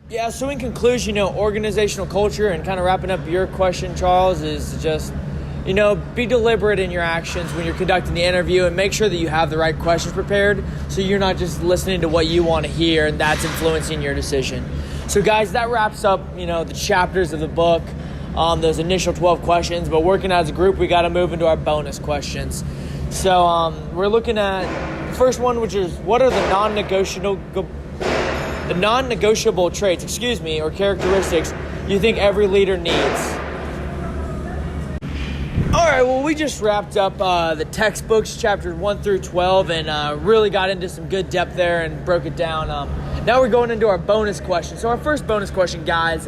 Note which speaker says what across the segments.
Speaker 1: Yeah, so in conclusion, organizational culture, and kind of wrapping up your question, Charles, is just, be deliberate in your actions when you're conducting the interview and make sure that you have the right questions prepared so you're not just listening to what you want to hear and that's influencing your decision. So guys, that wraps up, the chapters of the book, those initial 12 questions, but working as a group, we got to move into our bonus questions. So we're looking at the first one, which is what are the non-negotiable traits, or characteristics you think every leader needs? All right, well, we just wrapped up the textbooks, chapters 1 through 12, and really got into some good depth there and broke it down. Now we're going into our bonus question. So our first bonus question, guys,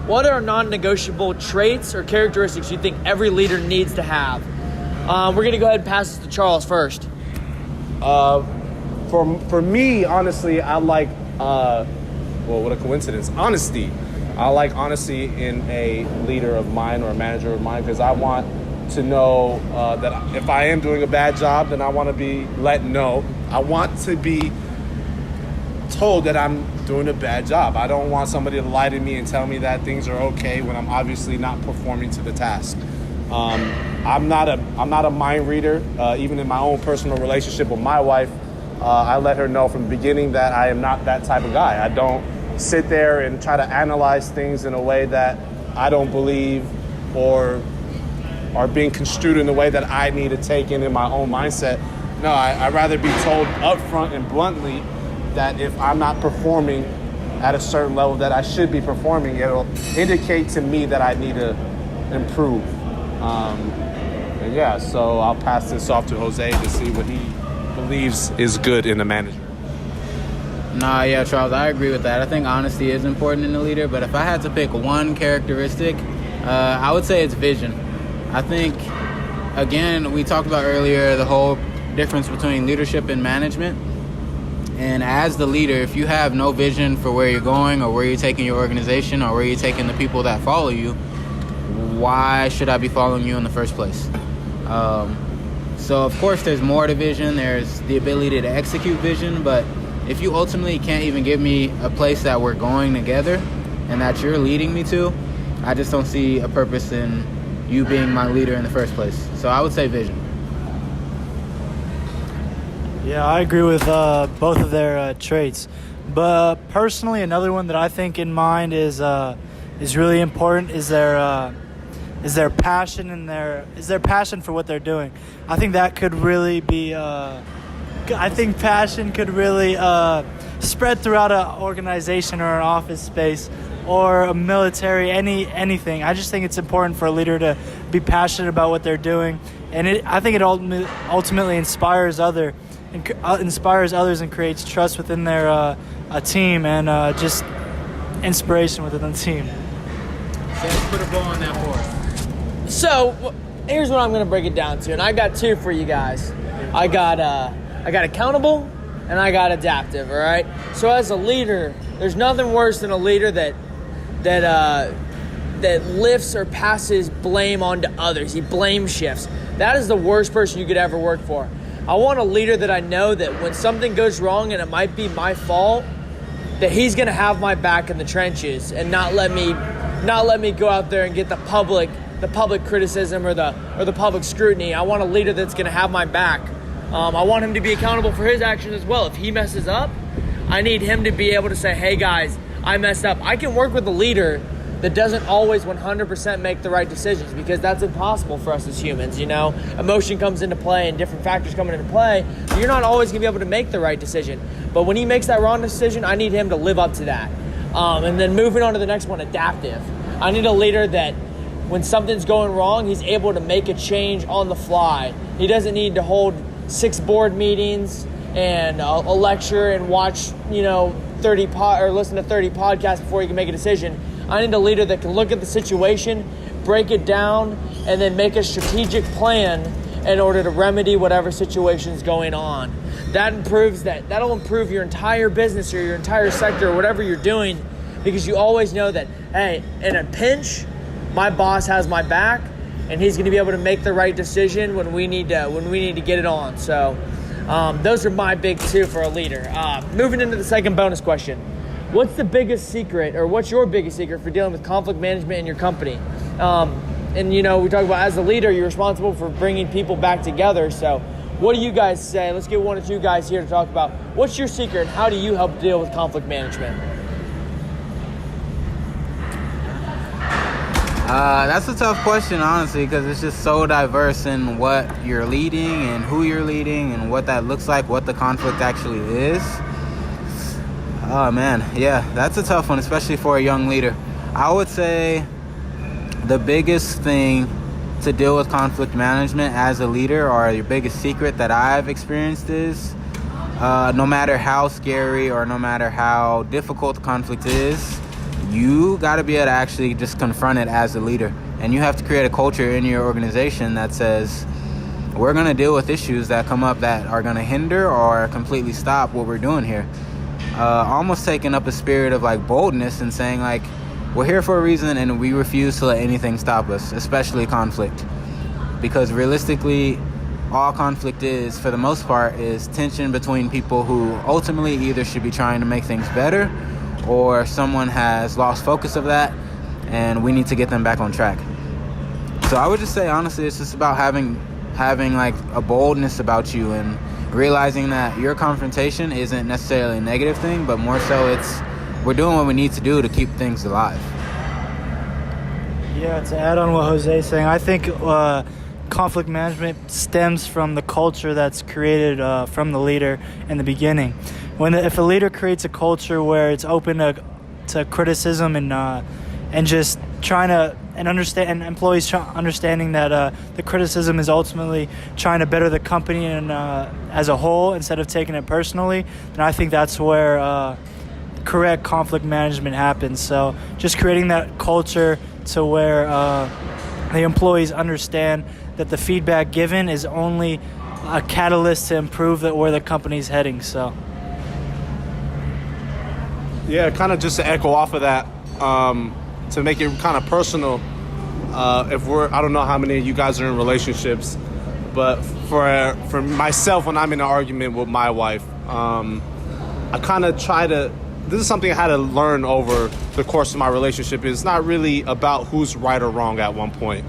Speaker 1: what are non-negotiable traits or characteristics you think every leader needs to have? We're going to go ahead and pass this to Charles first.
Speaker 2: For me, honestly, I like, what a coincidence, honesty. I like honesty in a leader of mine or a manager of mine because I want to know that if I am doing a bad job, then I want to be let know. I want to be told that I'm doing a bad job. I don't want somebody to lie to me and tell me that things are okay when I'm obviously not performing to the task. I'm not a mind reader. Even in my own personal relationship with my wife, I let her know from the beginning that I am not that type of guy. I don't sit there and try to analyze things in a way that I don't believe or are being construed in the way that I need to take in my own mindset. No, I'd rather be told upfront and bluntly that if I'm not performing at a certain level that I should be performing, it'll indicate to me that I need to improve. So I'll pass this off to Jose to see what he believes is good in a manager.
Speaker 3: Charles, I agree with that. I think honesty is important in a leader, but if I had to pick one characteristic, I would say it's vision. I think, again, we talked about earlier the whole difference between leadership and management. And as the leader, if you have no vision for where you're going or where you're taking your organization or where you're taking the people that follow you, why should I be following you in the first place? So, of course, there's more to vision. There's the ability to execute vision. But if you ultimately can't even give me a place that we're going together and that you're leading me to, I just don't see a purpose in you being my leader in the first place. So I would say vision.
Speaker 4: Yeah, I agree with both of their traits. But personally, another one that I think in mind is really important is their passion and their passion for what they're doing. I think that could really be. I think passion could really spread throughout an organization or an office space or a military, anything. I just think it's important for a leader to be passionate about what they're doing, and I think it ultimately inspires others and creates trust within their a team and just inspiration within the team.
Speaker 3: So let's put a bow on that board.
Speaker 1: So here's what I'm going to break it down to, and I got two for you guys. I got accountable and I got adaptive. All right. So as a leader, there's nothing worse than a leader that lifts or passes blame onto others. He blame shifts. That is the worst person you could ever work for. I want a leader that I know that when something goes wrong and it might be my fault, that he's going to have my back in the trenches and not let me go out there and get the public criticism or the public scrutiny. I want a leader that's going to have my back. I want him to be accountable for his actions as well. If he messes up, I need him to be able to say, hey guys, I messed up. I can work with a leader that doesn't always 100% make the right decisions because that's impossible for us as humans, Emotion comes into play and different factors come into play. You're not always going to be able to make the right decision. But when he makes that wrong decision, I need him to live up to that. And then moving on to the next one, adaptive. I need a leader that when something's going wrong, he's able to make a change on the fly. He doesn't need to hold 6 board meetings and a lecture and watch, 30 or listen to 30 podcasts before he can make a decision. I need a leader that can look at the situation, break it down, and then make a strategic plan in order to remedy whatever situation is going on. That'll improve your entire business or your entire sector or whatever you're doing, because you always know that, hey, in a pinch, my boss has my back, and he's going to be able to make the right decision when we need to get it on. So those are my big two for a leader. Moving into the second bonus question. what's the biggest secret, or what's your biggest secret for dealing with conflict management in your company? And we talk about, as a leader, you're responsible for bringing people back together. So what do you guys say? Let's get one or two guys here to talk about what's your secret and how do you help deal with conflict management?
Speaker 3: That's a tough question, honestly, because it's just so diverse in what you're leading and who you're leading and what that looks like, what the conflict actually is. Oh, man. Yeah, that's a tough one, especially for a young leader. I would say the biggest thing to deal with conflict management as a leader, or your biggest secret that I've experienced, is no matter how scary or no matter how difficult the conflict is, you got to be able to actually just confront it as a leader. And you have to create a culture in your organization that says, we're going to deal with issues that come up that are going to hinder or completely stop what we're doing here. Almost taking up a spirit of like boldness and saying like, we're here for a reason and we refuse to let anything stop us, especially conflict. Because realistically, all conflict is, for the most part, is tension between people who ultimately either should be trying to make things better, or someone has lost focus of that and we need to get them back on track. So I would just say, honestly, it's just about having like a boldness about you and realizing that your confrontation isn't necessarily a negative thing, but more so it's we're doing what we need to do to keep things alive.
Speaker 4: Yeah, to add on what Jose's saying, I think conflict management stems from the culture that's created from the leader in the beginning. If a leader creates a culture where it's open to criticism and just trying to understand, and employees understanding that the criticism is ultimately trying to better the company and as a whole instead of taking it personally, then I think that's where correct conflict management happens. So just creating that culture to where the employees understand that the feedback given is only a catalyst to improve where the company's heading. So.
Speaker 2: Yeah, kind of just to echo off of that, to make it kind of personal. I don't know how many of you guys are in relationships, but for myself, when I'm in an argument with my wife, I kind of this is something I had to learn over the course of my relationship. It's not really about who's right or wrong at one point.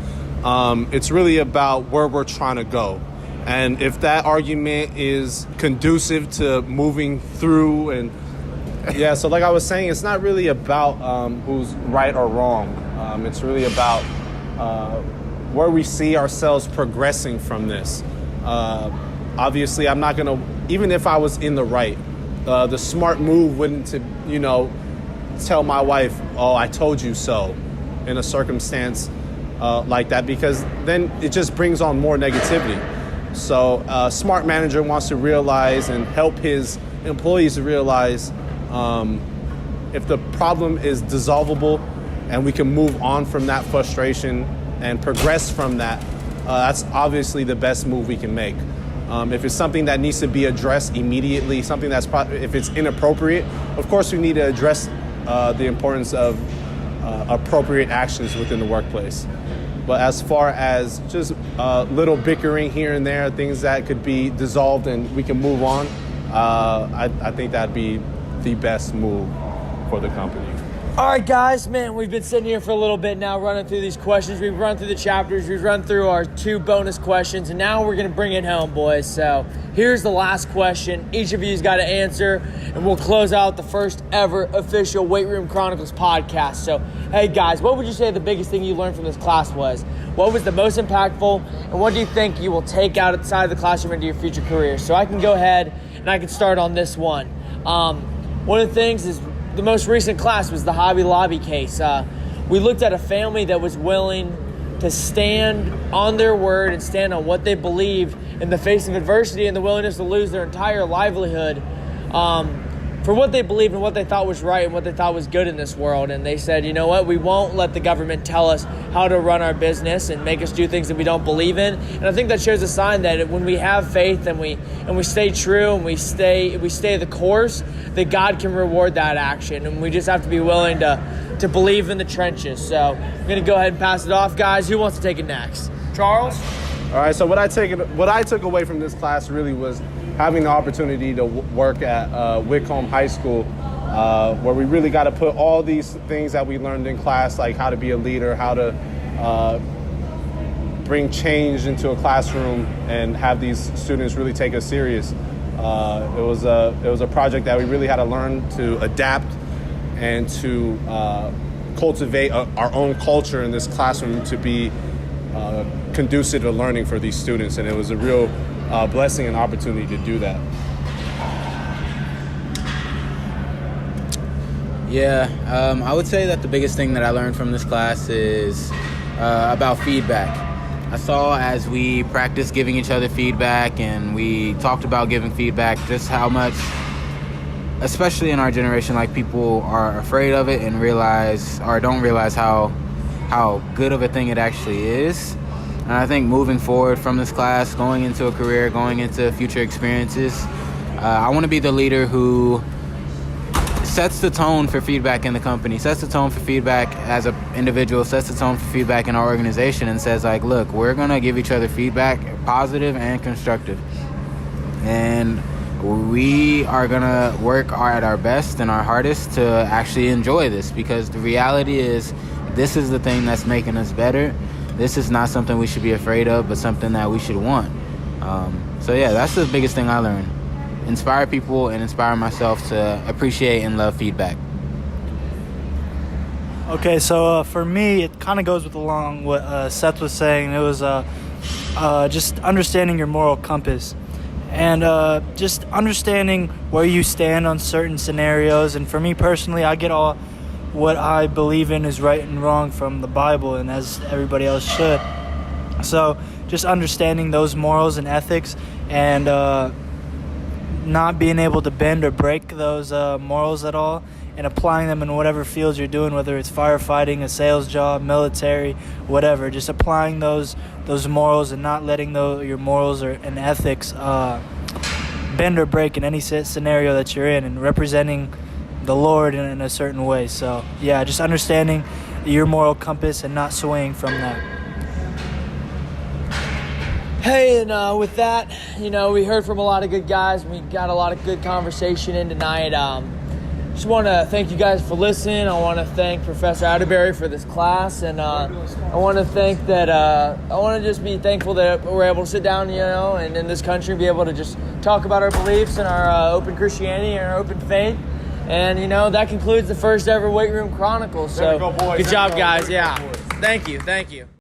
Speaker 2: It's really about where we're trying to go. And if that argument is conducive to moving through and yeah, so like I was saying, it's not really about who's right or wrong. It's really about where we see ourselves progressing from this. Obviously, I'm not going to, even if I was in the right, the smart move wouldn't to, tell my wife, oh, I told you so, in a circumstance like that, because then it just brings on more negativity. So a smart manager wants to realize and help his employees to realize if the problem is dissolvable and we can move on from that frustration and progress from that, that's obviously the best move we can make. If it's something that needs to be addressed immediately, something that's if it's inappropriate, of course we need to address the importance of appropriate actions within the workplace. But as far as just little bickering here and there, things that could be dissolved and we can move on, I think that'd be the best move for the company.
Speaker 1: All right, guys, man, we've been sitting here for a little bit now running through these questions. We've run through the chapters. We've run through our 2 bonus questions, and now we're going to bring it home, boys. So here's the last question. Each of you's got to answer, and we'll close out the first ever official Weight Room Chronicles podcast. So, hey, guys, what would you say the biggest thing you learned from this class was? What was the most impactful, and what do you think you will take outside of the classroom into your future career? So I can go ahead, and I can start on this one. One of the things is the most recent class was the Hobby Lobby case. We looked at a family that was willing to stand on their word and stand on what they believed in the face of adversity and the willingness to lose their entire livelihood for what they believed and what they thought was right and what they thought was good in this world. And they said, you know what, we won't let the government tell us how to run our business and make us do things that we don't believe in. And I think that shows a sign that when we have faith and we stay true and we stay the course, that God can reward that action. And we just have to be willing to believe in the trenches. So I'm going to go ahead and pass it off, guys. Who wants to take it next? Charles?
Speaker 2: All right, so what I took away from this class really was having the opportunity to work at Whitcomb High School where we really got to put all these things that we learned in class, like how to be a leader, how to bring change into a classroom, and have these students really take us serious. It was a project that we really had to learn to adapt and to cultivate our own culture in this classroom to be conducive to learning for these students, and it was a real blessing and opportunity to do that.
Speaker 3: Yeah, I would say that the biggest thing that I learned from this class is about feedback. I saw as we practiced giving each other feedback and we talked about giving feedback, just how much, especially in our generation, like people are afraid of it and don't realize how good of a thing it actually is. And I think moving forward from this class, going into a career, going into future experiences, I want to be the leader who sets the tone for feedback in the company, sets the tone for feedback as an individual, sets the tone for feedback in our organization, and says, like, look, we're going to give each other feedback, positive and constructive. And we are going to work at our best and our hardest to actually enjoy this, because the reality is this is the thing that's making us better. This is not something we should be afraid of, but something that we should want. So yeah, that's the biggest thing I learned. Inspire people and inspire myself to appreciate and love feedback.
Speaker 4: Okay, so for me, it kind of goes along what Seth was saying. It was just understanding your moral compass and just understanding where you stand on certain scenarios. And for me personally, I get all what I believe in is right and wrong from the Bible, and as everybody else should. So just understanding those morals and ethics, and not being able to bend or break those morals at all, and applying them in whatever fields you're doing, whether it's firefighting, a sales job, military, whatever. Just applying those morals and not letting your morals and ethics bend or break in any scenario that you're in, and representing the Lord in a certain way. So yeah, just understanding your moral compass and not swaying from that.
Speaker 1: Hey, and with that, we heard from a lot of good guys. We got a lot of good conversation in tonight. Just want to thank you guys for listening. I want to thank Professor Atterbury for this class, and I want to just be thankful that we're able to sit down, and in this country be able to just talk about our beliefs and our open Christianity and our open faith. And that concludes the first ever Weight Room Chronicles. So good job, guys. Yeah, thank you.